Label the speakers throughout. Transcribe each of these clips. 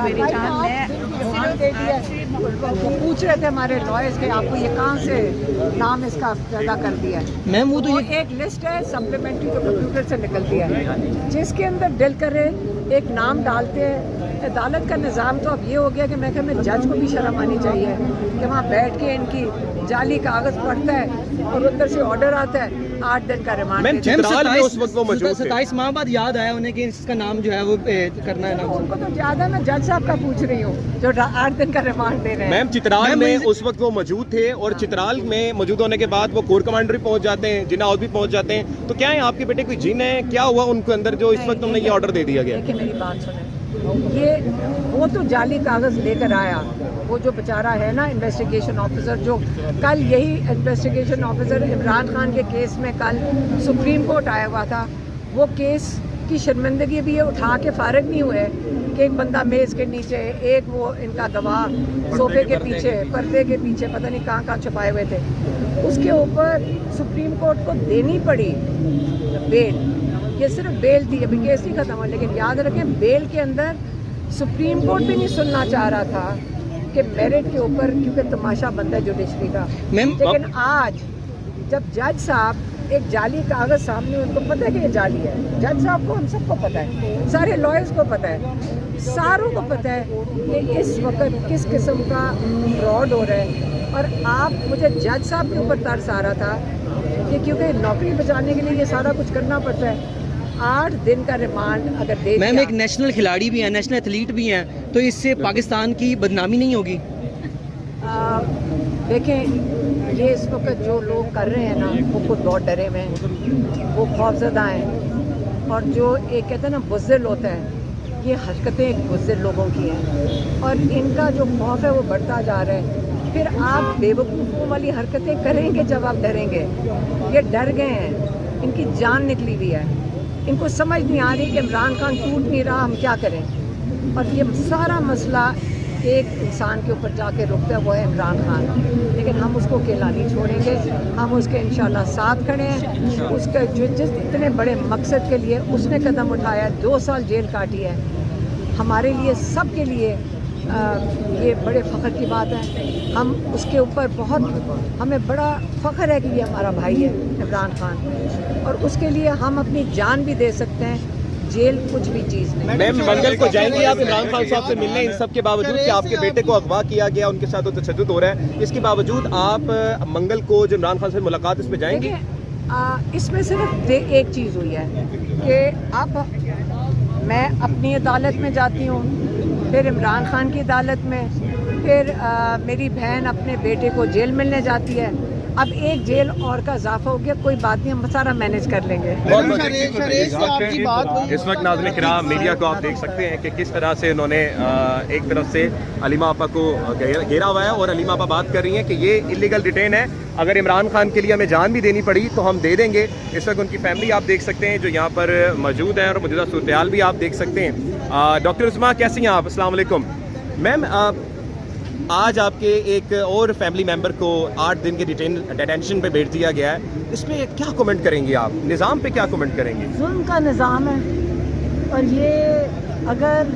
Speaker 1: मेरी जान ने
Speaker 2: वो पूछ रहे थे हमारे लॉयर्स के आपको ये कहाँ से नाम इसका पैदा कर दिया है।
Speaker 3: मैम वो तो
Speaker 2: वो
Speaker 3: ये
Speaker 2: एक लिस्ट है सप्लीमेंट्री जो कंप्यूटर से निकलती है जिसके अंदर दिल करे एक नाम डालते हैं। अदालत का निज़ाम तो अब ये हो गया कि मैं कहता जज को भी शर्म आनी चाहिए कि वहाँ बैठ के इनकी जाली कागज़ पढ़ता है और अंदर से ऑर्डर आता है 8 दिन का रिमांड।
Speaker 4: मैम, चित्राल में उस वक्त वो मौजूद थे।
Speaker 3: 27 माह बाद याद आया उन्हें कि इसका नाम जो है वो करना है नाम।
Speaker 2: उनको तो ज़्यादा मैं जज साहब का पूछ रही हूँ जो 8 दिन का रिमांड दे रहे हैं।
Speaker 4: मैम, चित्राल
Speaker 3: मैम,
Speaker 4: में उस वक्त वो मौजूद थे और चित्राल में मौजूद होने के बाद वो कोर कमांडर भी पहुंच जाते हैं, जिन्ना हाउस भी पहुंच जाते हैं, तो क्या है आपके बेटे कोई जिन है, क्या हुआ उनके अंदर जो इस वक्त उन्हें ये ऑर्डर दे दिया गया?
Speaker 2: देखिए मेरी बात सुने, ये वो तो जाली कागज़ लेकर आया, वो जो बेचारा है ना इन्वेस्टिगेशन ऑफिसर, जो कल यही इन्वेस्टिगेशन ऑफिसर इमरान खान के केस में कल सुप्रीम कोर्ट आया हुआ था, वो केस की शर्मिंदगी भी ये उठा के फारिग नहीं हुए कि एक बंदा मेज़ के नीचे, एक वो इनका गवाह सोफे के पीछे, पर्दे के पीछे, पता नहीं कहाँ कहाँ छुपाए हुए थे। उसके ऊपर सुप्रीम कोर्ट को देनी पड़ी बेल। ये सिर्फ बेल थी, अभी केस नहीं खत्म हुआ, लेकिन याद रखें बेल के अंदर सुप्रीम कोर्ट भी नहीं सुनना चाह रहा था कि मेरिट के ऊपर, क्योंकि तमाशा बंद है जुडिशरी का। लेकिन आज जब जज साहब एक जाली कागज़ सामने, उनको पता है कि ये जाली है, जज साहब को, हम सबको पता है, सारे लॉयर्स को पता है, सारों को पता है कि इस वक्त किस किस्म का फ्रॉड हो रहा है। और आप, मुझे जज साहब के ऊपर तरस आ रहा था कि क्योंकि नौकरी बचाने के लिए ये सारा कुछ करना पड़ता है। 8 दिन का रिमांड अगर दे
Speaker 3: मैम एक नेशनल खिलाड़ी भी हैं, नेशनल एथलीट भी हैं, तो इससे पाकिस्तान की बदनामी नहीं होगी?
Speaker 2: देखें, ये इस वक्त जो लोग कर रहे हैं ना, वो खुद बहुत डरे हुए हैं, वो खौफजदा हैं। और जो एक कहते हैं ना बुज़दिल होता है, ये हरकतें बुज़दिल लोगों की हैं और इनका जो खौफ है वो बढ़ता जा रहा है। फिर आप बेवकूफ़ों वाली हरकतें करेंगे जब आप डरेंगे। ये डर गए हैं, इनकी जान निकली हुई है, इनको समझ नहीं आ रही कि इमरान खान टूट नहीं रहा, हम क्या करें। और ये सारा मसला एक इंसान के ऊपर जाके रुकता है, वो है इमरान खान। लेकिन हम उसको अकेला नहीं छोड़ेंगे, हम उसके इंशाल्लाह साथ खड़े हैं। उसका जो जिस इतने बड़े मकसद के लिए उसने कदम उठाया, 2 साल जेल काटी है, हमारे लिए, सब के लिए ये बड़े फ़ख्र की बात है। हम उसके ऊपर बहुत, हमें बड़ा फ़ख्र है कि ये हमारा भाई है इमरान खान, और उसके लिए हम अपनी जान भी दे सकते हैं। जेल कुछ भी चीज़ नहीं।
Speaker 4: मैम, मंगल को जाएंगे आप इमरान खान साहब से मिलने, इन सब के बावजूद कि आपके बेटे को अगवा किया गया, उनके साथ तशद्दुद हो रहा है, इसके बावजूद आप मंगल को जो इमरान खान से मुलाकात, इस पर जाएंगे?
Speaker 2: इसमें सिर्फ एक चीज़ हुई है कि अब मैं अपनी अदालत में जाती हूँ, फिर इमरान खान की अदालत में, फिर मेरी बहन अपने बेटे को जेल मिलने जाती है। अब एक जेल और का इजाफा हो गया, कोई बात नहीं, हम सारा मैनेज कर लेंगे।
Speaker 4: इस वक्त नाज़रीन किराम, मीडिया को आप देख सकते हैं कि किस तरह से उन्होंने एक तरफ से अलीमा आपा को घेरा हुआ है और अलीमा आपा बात कर रही हैं कि ये इलीगल डिटेन है, अगर इमरान खान के लिए हमें जान भी देनी पड़ी तो हम दे देंगे। इस वक्त उनकी फैमिली आप देख सकते हैं जो यहाँ पर मौजूद है और मौजूदा सूरत भी आप देख सकते हैं। डॉक्टर उस्मा, कैसी हैं आप? अस्सलाम वालेकुम। मैम, आज आपके एक और फैमिली मेंबर को 8 दिन के डिटेंशन पे बैठ दिया गया है, इसमें क्या कमेंट करेंगे आप? निज़ाम पे क्या कमेंट करेंगे?
Speaker 2: जुल्म का निज़ाम है, और ये अगर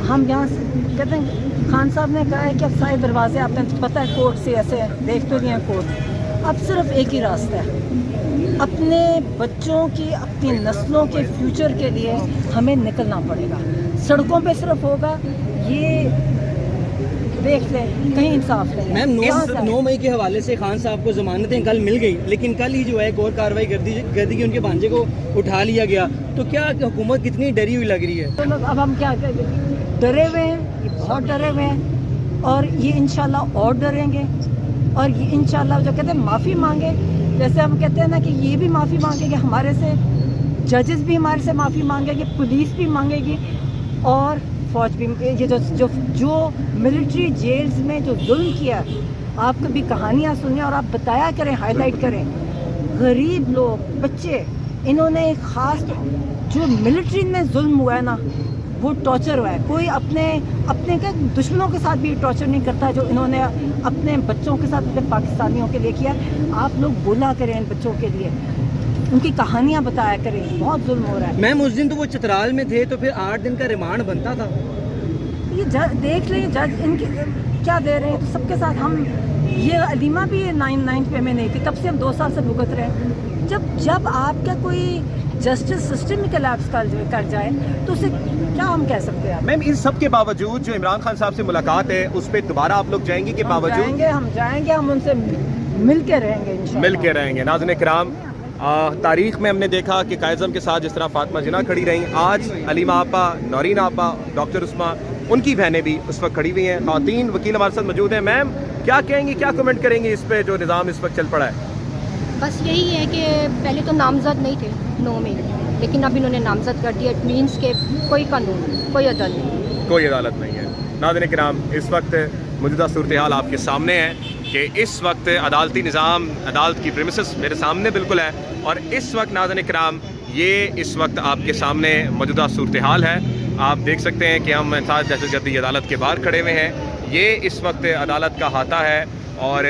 Speaker 2: हम यहाँ कहते हैं, खान साहब ने कहा है कि अब सारे दरवाजे, आपने पता है कोर्ट से ऐसे देख तो नहीं है कोर्ट, अब सिर्फ एक ही रास्ता है, अपने बच्चों की, अपनी नस्लों के फ्यूचर के लिए हमें निकलना पड़ेगा। सड़कों पे सिर्फ होगा ये देख ले, कहीं इंसाफ नहीं।
Speaker 3: मैम, 9 मई के हवाले से खान साहब को जमानतें कल मिल गई, लेकिन कल ही जो है एक और कार्रवाई कर दी कि उनके भांजे को उठा लिया गया, तो क्या हुकूमत कितनी डरी हुई लग रही है?
Speaker 2: तो अब हम क्या करें? डरे हुए हैं, बहुत डरे हुए हैं, और ये इंशाल्लाह और डरेंगे, और ये इंशाल्लाह जो कहते हैं माफ़ी मांगे, जैसे हम कहते हैं ना कि ये भी माफ़ी मांगेंगे हमारे से, जजेस भी हमारे से माफ़ी मांगेंगे, पुलिस भी मांगेगी, और फौज भी। ये जो मिलिट्री जेल्स में जो जुल्म किया, आप कभी कहानियाँ सुनिए और आप बताया करें, हाईलाइट करें। गरीब लोग, बच्चे, इन्होंने एक ख़ास, जो मिलिट्री में जुल्म हुआ है ना, वो टॉर्चर हुआ है। कोई अपने के दुश्मनों के साथ भी टॉर्चर नहीं करता जो इन्होंने अपने बच्चों के साथ, अपने पाकिस्तानियों के लिए किया। आप लोग बोला करें इन बच्चों के लिए, उनकी कहानियाँ बताया करें, बहुत जुल्म हो रहा है।
Speaker 3: मैम, उस दिन तो वो चित्राल में थे, तो फिर 8 दिन का रिमांड बनता था।
Speaker 1: یہ دیکھ لیں جج ان کے کیا دے رہے ہیں. تو سب کے ساتھ ہم یہ علیمہ بھی 9 پہ میں نہیں تھی, تب سے ہم 2 سال سے بھگت رہے ہیں. جب آپ کا کوئی جسٹس سسٹم میں کلیپس کر جائے تو اسے کیا ہم کہہ سکتے ہیں.
Speaker 4: میم ان سب کے باوجود جو عمران خان صاحب سے ملاقات ہے اس پہ دوبارہ آپ لوگ جائیں گے کہ باوجود
Speaker 1: ہم جائیں گے, ہم ان سے مل کے رہیں گے انشاءاللہ.
Speaker 4: مل کے رہیں گے. ناظرین کرام, تاریخ میں ہم نے دیکھا کہ قائد اعظم کے ساتھ جس طرح فاطمہ جناح کھڑی رہیں, آج علیمہ آپا, نورین آپا, ڈاکٹر عثمہ, ان کی بہنیں بھی اس وقت کھڑی ہوئی ہیں. خواتین وکیل ہمارے ساتھ موجود ہیں. میم کیا کہیں گی, کیا کمنٹ کریں گی اس پہ جو نظام اس وقت چل پڑا ہے؟
Speaker 5: بس یہی ہے کہ پہلے تو نامزد نہیں تھے 9 میں, لیکن اب انہوں نے نامزد کر دیا. اٹ مینس کہ کوئی قانون, کوئی عدالت نہیں,
Speaker 4: کوئی عدالت نہیں ہے. ناظرین کرام, اس وقت موجودہ صورتحال آپ کے سامنے ہے کہ اس وقت عدالتی نظام, عدالت کی پریمیسز میرے سامنے بالکل ہے, اور اس وقت ناظرین کرام یہ اس وقت آپ کے سامنے موجودہ صورتحال ہے. آپ دیکھ سکتے ہیں کہ ہم انصاف دہشت گردی عدالت کے باہر کھڑے ہوئے ہیں. یہ اس وقت عدالت کا احاطہ ہے اور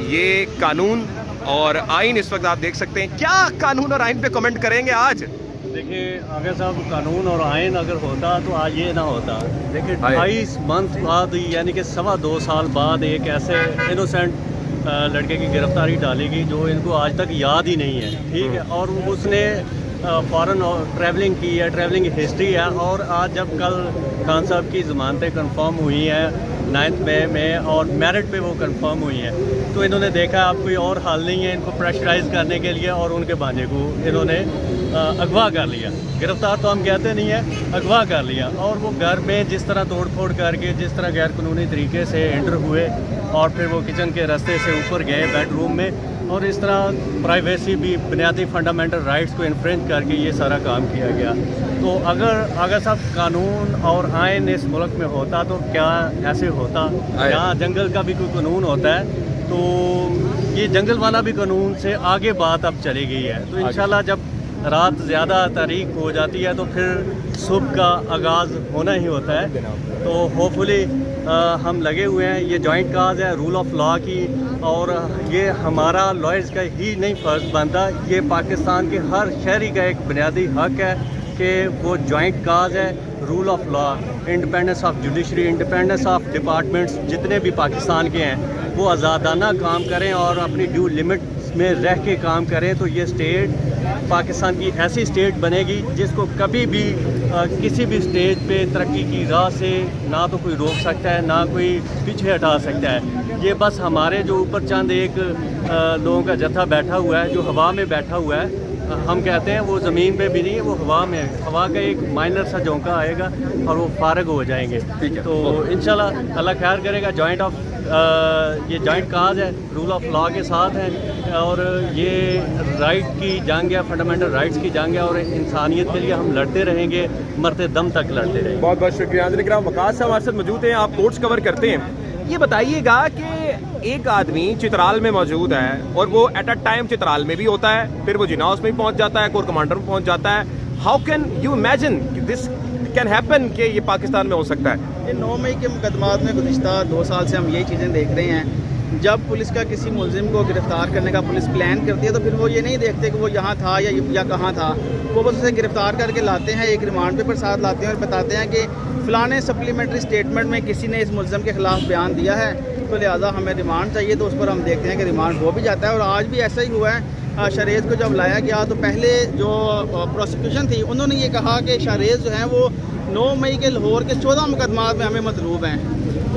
Speaker 4: یہ قانون اور آئین اس وقت آپ دیکھ سکتے ہیں. کیا قانون اور آئین پہ کمنٹ کریں گے آج؟
Speaker 6: دیکھیے آگے صاحب, قانون اور آئین اگر ہوتا تو آج یہ نہ ہوتا. دیکھیے 28 منتھ بعد, یعنی کہ 2.25 سال بعد ایک ایسے انوسینٹ لڑکے کی گرفتاری ڈالی گئی جو ان کو آج تک یاد ہی نہیں ہے. ٹھیک ہے, اور اس نے فارن ٹریولنگ کی ہے, ٹریولنگ ہسٹری ہے, اور آج جب کل خان صاحب کی ضمانتیں کنفرم ہوئی ہیں 9 مئی میں اور میرٹ پہ وہ کنفرم ہوئی ہیں, تو انہوں نے دیکھا اب کوئی اور حل نہیں ہے ان کو پریشرائز کرنے کے لیے, اور ان کے بھانجے کو انہوں نے اغوا کر لیا. گرفتار تو ہم کہتے نہیں ہیں, اغوا کر لیا. اور وہ گھر میں جس طرح توڑ پھوڑ کر کے, جس طرح غیر قانونی طریقے سے انٹر ہوئے, اور پھر وہ کچن کے راستے سے اوپر گئے بیڈ روم میں, اور اس طرح پرائیویسی بھی, بنیادی فنڈامنٹل رائٹس کو انفرنج کر کے یہ سارا کام کیا گیا. تو اگر صاحب قانون اور آئین اس ملک میں ہوتا تو کیا ایسے ہوتا؟ یہاں جنگل کا بھی کوئی قانون ہوتا ہے, تو یہ جنگل والا بھی قانون سے آگے بات اب چلی گئی ہے. تو انشاءاللہ جب رات زیادہ تاریک ہو جاتی ہے تو پھر صبح کا آغاز ہونا ہی ہوتا ہے. تو ہوپفلی ہم لگے ہوئے ہیں. یہ جوائنٹ کاز ہے رول آف لا کی, اور یہ ہمارا لائرز کا ہی نہیں فرض بنتا, یہ پاکستان کے ہر شہری کا ایک بنیادی حق ہے کہ وہ جوائنٹ کاز ہے rule of law, independence of judiciary, independence of departments جتنے بھی پاکستان کے ہیں وہ آزادانہ کام کریں اور اپنی ڈیو لمٹ میں رہ کے کام کریں. تو یہ اسٹیٹ پاکستان کی ایسی اسٹیٹ بنے گی جس کو کبھی بھی کسی بھی اسٹیج پہ ترقی کی راہ سے نہ تو کوئی روک سکتا ہے, نہ کوئی پیچھے ہٹا سکتا ہے. یہ بس ہمارے جو اوپر چند ایک لوگوں کا جتھا بیٹھا ہوا ہے جو ہوا میں بیٹھا ہوا ہے, ہم کہتے ہیں وہ زمین پہ بھی نہیں ہے, وہ ہوا میں ہے. ہوا کا ایک مائنر سا جھونکا آئے گا اور وہ فارغ ہو جائیں گے. تو انشاءاللہ اللہ خیر کرے گا. یہ جوائنٹ کاز ہے, رول آف لا کے ساتھ ہے, اور یہ رائٹ کی جنگ ہے, فنڈامنٹل رائٹس کی جنگ ہے, اور انسانیت کے لیے ہم لڑتے رہیں گے, مرتے دم تک لڑتے رہیں گے.
Speaker 4: بہت بہت شکریہ. ناظرین کرام, وقاص صاحب ہمارے ساتھ موجود ہیں, آپ کورٹس کور کرتے ہیں. یہ بتائیے گا کہ ایک آدمی چترال میں موجود ہے اور وہ ایٹ اے ٹائم چترال میں بھی ہوتا ہے, پھر وہ جناح ہاؤس میں بھی پہنچ جاتا ہے, کور کمانڈر میں پہنچ جاتا ہے. How can you imagine this can happen کہ یہ پاکستان میں ہو سکتا ہے؟
Speaker 7: یہ 9 مئی کے مقدمات میں گزشتہ 2 سال سے ہم یہی چیزیں دیکھ رہے ہیں. جب پولیس کا کسی ملزم کو گرفتار کرنے کا پولیس پلان کرتی ہے تو پھر وہ یہ نہیں دیکھتے کہ وہ یہاں تھا یا کہاں تھا, وہ بس اسے گرفتار کر کے لاتے ہیں, ایک ریمانڈ پیپر ساتھ لاتے ہیں اور بتاتے ہیں کہ فلاں سپلیمنٹری اسٹیٹمنٹ میں کسی نے اس ملزم کے خلاف بیان دیا ہے, تو لہٰذا ہمیں ریمانڈ چاہیے. تو اس پر ہم دیکھتے ہیں کہ ریمانڈ ہو بھی جاتا ہے. اور آج بھی ایسا ہی ہوا ہے. شاہریز کو جب لایا گیا تو پہلے جو پروسیکیوشن تھی انہوں نے یہ کہا کہ شاہریز جو ہیں وہ 9 مئی کے لاہور کے 14 مقدمات میں ہمیں مطلوب ہیں.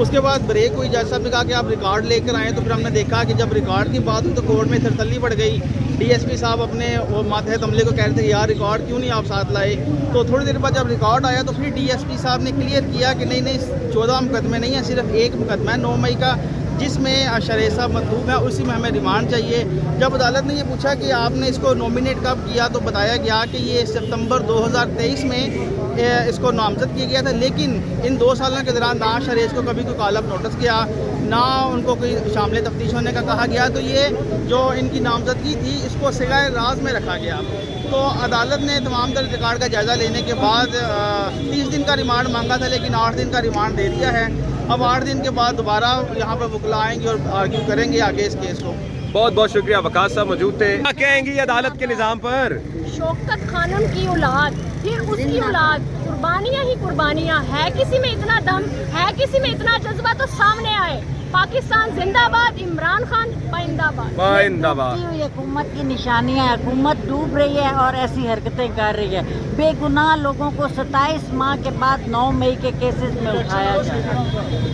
Speaker 7: اس کے بعد بریک ہوئی, جج صاحب نے کہا کہ آپ ریکارڈ لے کر آئیں. تو پھر ہم نے دیکھا کہ جب ریکارڈ کی بات ہوئی تو کورٹ میں تھرتھلی پڑ گئی. ڈی ایس پی صاحب اپنے وہ ماتحت عملے کو کہہ رہے تھے یار ریکارڈ کیوں نہیں آپ ساتھ لائے. تو تھوڑی دیر بعد جب ریکارڈ آیا تو پھر ڈی ایس پی صاحب نے کلیئر کیا کہ نہیں 14 مقدمے نہیں ہیں, صرف ایک مقدمہ ہے 9 مئی کا جس میں شاہریز صاحب مطلوب ہے, اسی میں ہمیں ریمانڈ چاہیے. جب عدالت نے یہ پوچھا کہ آپ نے اس کو نومینیٹ کب کیا تو بتایا گیا کہ یہ سپتمبر 2023 میں اس کو نامزد کیا گیا تھا, لیکن ان 2 سالوں کے دوران نہ شاہریز کو کبھی کوئی کالب نوٹس کیا, نہ ان کو کوئی شامل تفتیش ہونے کا کہا گیا. تو یہ جو ان کی نامزدگی تھی اس کو سگائے راز میں رکھا گیا. تو عدالت نے تمام تر ریکارڈ کا جائزہ لینے کے بعد 30 دن کا ریمانڈ مانگا تھا, لیکن 8 دن کا ریمانڈ دے دیا ہے. اب 8 دن کے بعد دوبارہ یہاں پہ وکلا آئیں گے اور آرگیو کریں گے آگے اس کیس کو.
Speaker 4: بہت بہت شکریہ. وقاص صاحب موجود تھے. کیا کہیں گی عدالت کے نظام پر؟
Speaker 5: شوکت خانم کی اولاد फिर उसकी औलाद, कुर्बानियाँ ही कुर्बानियाँ। है किसी में इतना दम, है किसी में इतना जज्बा तो सामने आए। पाकिस्तान जिंदाबाद, इमरान खान पाइंदाबाद।
Speaker 4: पाइंदाबाद।
Speaker 8: हुई हुकूमत की निशानियां है, हुकूमत डूब रही है और ऐसी हरकतें कर रही है। बेगुनाह लोगों को 27 माह के बाद 9 मई के केसेस में उठाया जाए,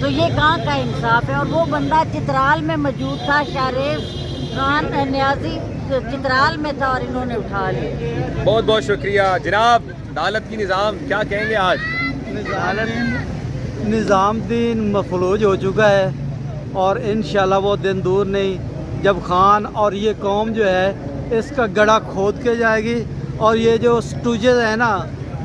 Speaker 8: तो ये कहाँ का इंसाफ है। और वो बंदा चित्राल में मौजूद था, शाहरेज खान न्याजी चित्राल में था और इन्होंने उठा लिया।
Speaker 4: बहुत बहुत शुक्रिया जनाब। अदालत की निज़ाम क्या कहेंगे आज?
Speaker 9: निज़ाम दीन मफलूज हो चुका है और इंशाल्लाह वो दिन दूर नहीं जब खान और ये कौम जो है इसका गड़ा खोद के जाएगी। और ये जो स्टूजेज है ना,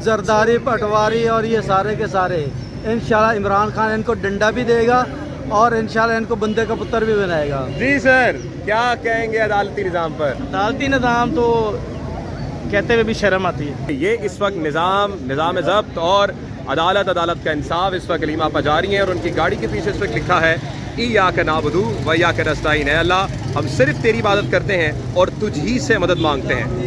Speaker 9: जरदारी, पटवारी और ये सारे के सारे, इंशाल्लाह इमरान खान इनको डंडा भी देगा और इंशाल्लाह इनको बंदे का पुत्र भी बनाएगा।
Speaker 4: जी सर, क्या कहेंगे अदालती निज़ाम पर?
Speaker 7: अदालती निज़ाम तो कहते हुए भी शर्म आती है।
Speaker 4: ये इस वक्त निज़ाम ज़ब्त और अदालत का इंसाफ इस वक्त अलीमा पर जारी है और उनकी गाड़ी के पीछे इस वक्त लिखा है इय्याका नअबुदु व इय्याका नस्तईन। है अल्लाह, हम सिर्फ तेरी इबादत करते हैं और तुझ ही से मदद मांगते हैं।